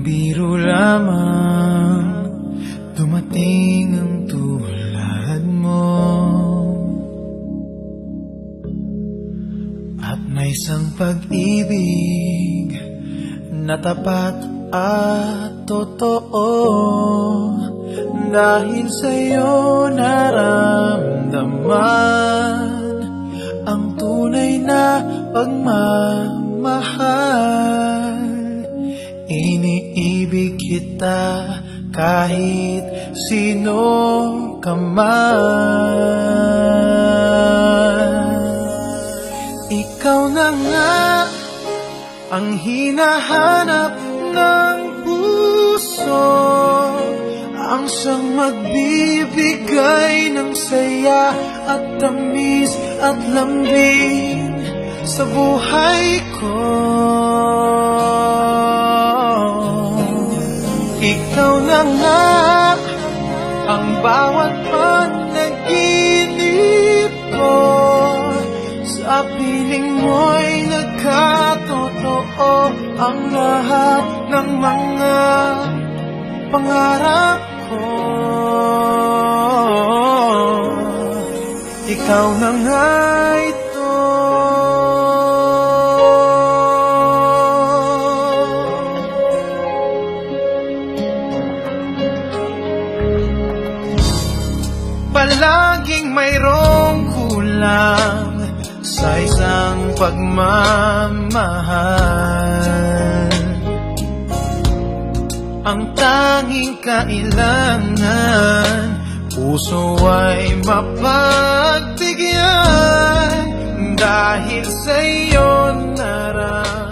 biro lamang dumating ang tulad mo, at may isang pag-ibig na tapat at totoo. Dahil sa'yo naramdaman ang tunay na pagmamahal. Iniibig kita kahit sino ka man. Ikaw na nga ang hinahanap ng puso, ang siyang magbibigay ng saya at tamis at lambing sa buhay ko. Ikaw na nga ang bawat panaginip ko, sa piling mo'y nagkatotoo ang lahat ng mga pangarap ko. Ikaw na nga ito. Palaging mayroong kulang sa isang pagmamahal. Ang tanging kailangan, puso ay mapagbigyan. Dahil sa'yo naramdaman